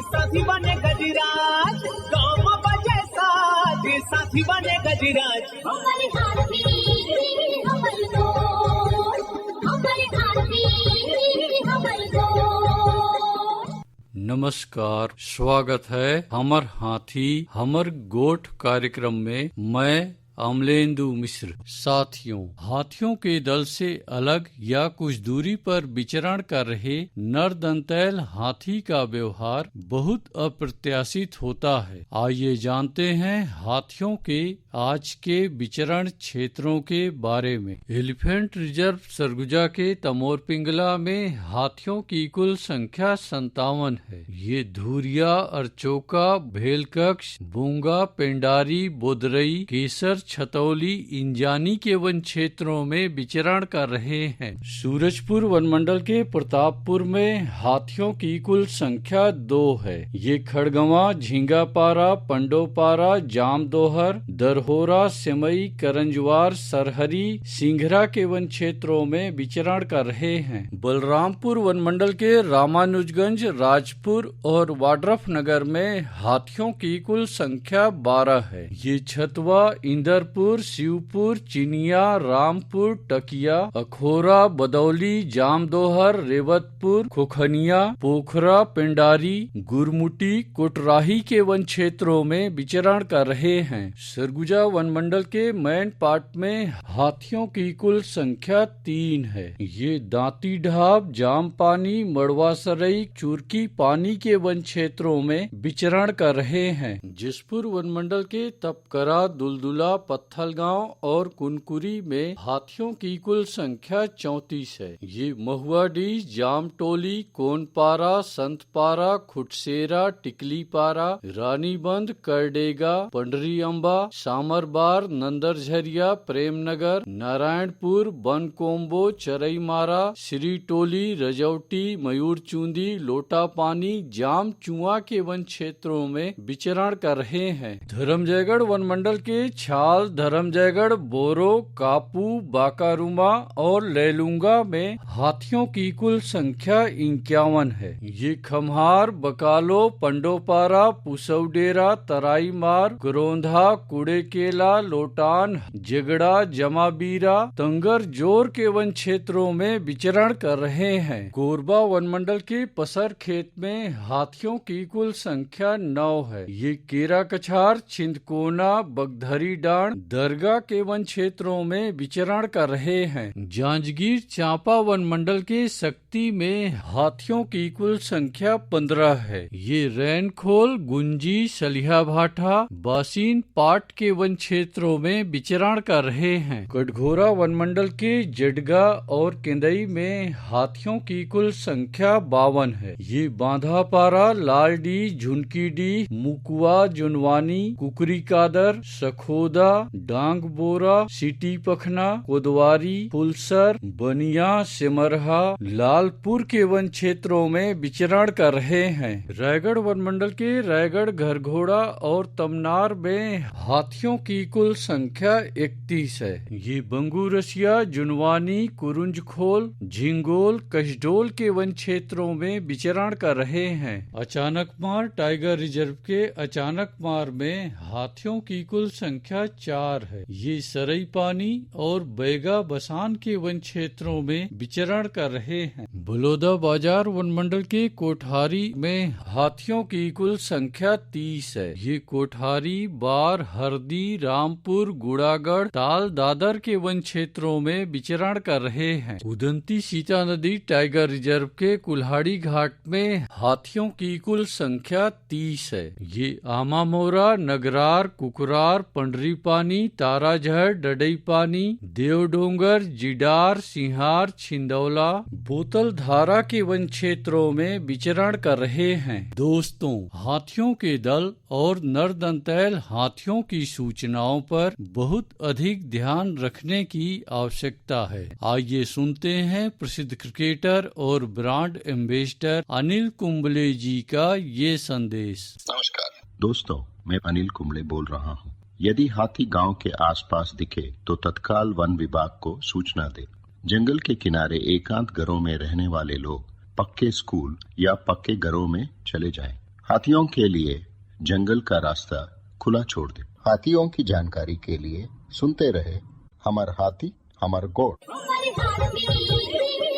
साथी बने गजराज, गाँव में बजे साज साथी बने गजराज। हमारे हाथी हमारे दोस्त, हमारे हाथी हमारे दोस्त। नमस्कार, स्वागत है हमर हाथी हमर गोठ कार्यक्रम में। मैं अमलेंदु मिश्र। साथियों, हाथियों के दल से अलग या कुछ दूरी पर विचरण कर रहे नर दंतैल हाथी का व्यवहार बहुत अप्रत्याशित होता है। आइए जानते हैं हाथियों के आज के विचरण क्षेत्रों के बारे में। एलिफेंट रिजर्व सरगुजा के तमोर पिंगला में हाथियों की कुल संख्या 57 है। ये धुरिया, अरचोका, भेलकक्ष, बूंगा, पेंडारी, बोदरई, केसर, छतौली, इंजानी के वन क्षेत्रों में विचरण कर रहे हैं। सूरजपुर वन मंडल के प्रतापपुर में हाथियों की कुल संख्या 2 है। ये खड़गवा, झींगापारा, पंडोपारा, जामदोहर, दरहोरा, सिमई, करंजवार, सरहरी, सिंघरा के वन क्षेत्रों में विचरण कर रहे हैं। बलरामपुर वन मंडल के रामानुजगंज, राजपुर और वाड्रफ नगर में हाथियों की कुल संख्या 12 है। ये छतवा, इंदरपुर, शिवपुर, चिनिया, रामपुर, टकिया, अखोरा, बदौली, जामदोहर, रेवतपुर, खोखनिया, पोखरा, पेंडारी, गुरमुटी, कोटराही के वन क्षेत्रों में विचरण कर रहे हैं। सरगुजा वन मंडल के मैन पार्ट में हाथियों की कुल संख्या 3 है। ये दांती ढाब, जामपानी, मड़वासरई, चुरकी पानी के वन क्षेत्रों में विचरण कर रहे हैं। जिसपुर वन मंडल के तपकरा, दुलदुला, पत्थलगांव और कुनकुरी में हाथियों की कुल संख्या 34 है। ये महुआडी, जामटोली, कोनपारा, संतपारा, खुटसेरा, टिकलीपारा, रानीबंद, करडेगा, पंडरी अम्बा, सामरबार, नंदरझरिया, प्रेमनगर, नारायणपुर, बनकोम्बो, चरईमारा, श्रीटोली, रजौटी, मयूरचूंदी, लोटापानी, जाम चुआ के वन क्षेत्रों में विचरण कर रहे हैं। धर्मजयगढ़ वन मंडल के छाल, धर्मजयगढ़, बोरो, कापू, बाकारुमा और लेलुंगा में हाथियों की कुल संख्या 51 है। ये खम्हार, बकालो, पंडोपारा, पुसौडेरा, तराईमार, गरोंधा, कुड़ेकेला, लोटान, जगड़ा, जमाबीरा, तंगर जोर के वन क्षेत्रों में विचरण कर रहे हैं। कोरबा वन मंडल के पसर खेत में हाथियों की कुल संख्या 9 है। ये केरा कछार, छिंदकोना, बगधरी डांड, दरगाह के वन क्षेत्रों में विचरण कर रहे हैं। जांजगीर चांपा वन मंडल के शक्ति में हाथियों की कुल संख्या 15 है। ये रैनखोल, गुंजी, सलिया भाठा, बासीन पाट के वन क्षेत्रों में विचरण कर रहे हैं। कटघोरा वन मंडल के जडगा और केंदई में हाथियों की कुल संख्या 52 है। ये बांधापारा, लालडी, झुनकीडी, मुकुआ, जुनवानी, कुकरी कादर, सखोदा, डांग बोरा, सिटी पखना, कोदवारी, फुलसर, बनिया, सिमरहा, लालपुर के वन क्षेत्रों में विचरण कर रहे हैं। रायगढ़ वन मंडल के रायगढ़, घरघोड़ा और तमनार में हाथियों की कुल संख्या 31 है। ये बंगूरसिया, जुनवानी, कुरुंजखोल, झिंगोल, कसडोल के वन क्षेत्रों में विचरण कर रहे हैं। अचानकमार टाइगर रिजर्व के अचानकमार में हाथियों की कुल संख्या 4 है। ये सरई पानी और बैगा बसान के वन क्षेत्रों में विचरण कर रहे हैं। बलौदा बाजार वन मंडल के कोठारी में हाथियों की कुल संख्या 30 है। ये कोठारी, बार, हरदी, रामपुर, गुड़ागढ़, ताल, दादर के वन क्षेत्रों में विचरण कर रहे हैं। उदंती सीता नदी टाइगर रिजर्व के कुल्हाड़ी घाट में हाथियों की कुल संख्या 30 है। ये आमामोरा, नगरार, कुकरार, पंडरी पानी, ताराझर, डडई पानी, देवडोंगर, जिडार, सिंहार, छिंदौला, बोतल धारा के वन क्षेत्रों में विचरण कर रहे हैं। दोस्तों, हाथियों के दल और नरदंतैल हाथियों की सूचनाओं पर बहुत अधिक ध्यान रखने की आवश्यकता है। आइए सुनते हैं प्रसिद्ध क्रिकेटर और ब्रांड एम्बेसडर अनिल कुंबले जी का ये संदेश। नमस्कार दोस्तों, मैं अनिल कुंबले बोल रहा हूँ। यदि हाथी गांव के आसपास दिखे तो तत्काल वन विभाग को सूचना दे। जंगल के किनारे एकांत घरों में रहने वाले लोग पक्के स्कूल या पक्के घरों में चले जाएं। हाथियों के लिए जंगल का रास्ता खुला छोड़ दे। हाथियों की जानकारी के लिए सुनते रहे हमर हाथी हमर गोठ। हमर हाथी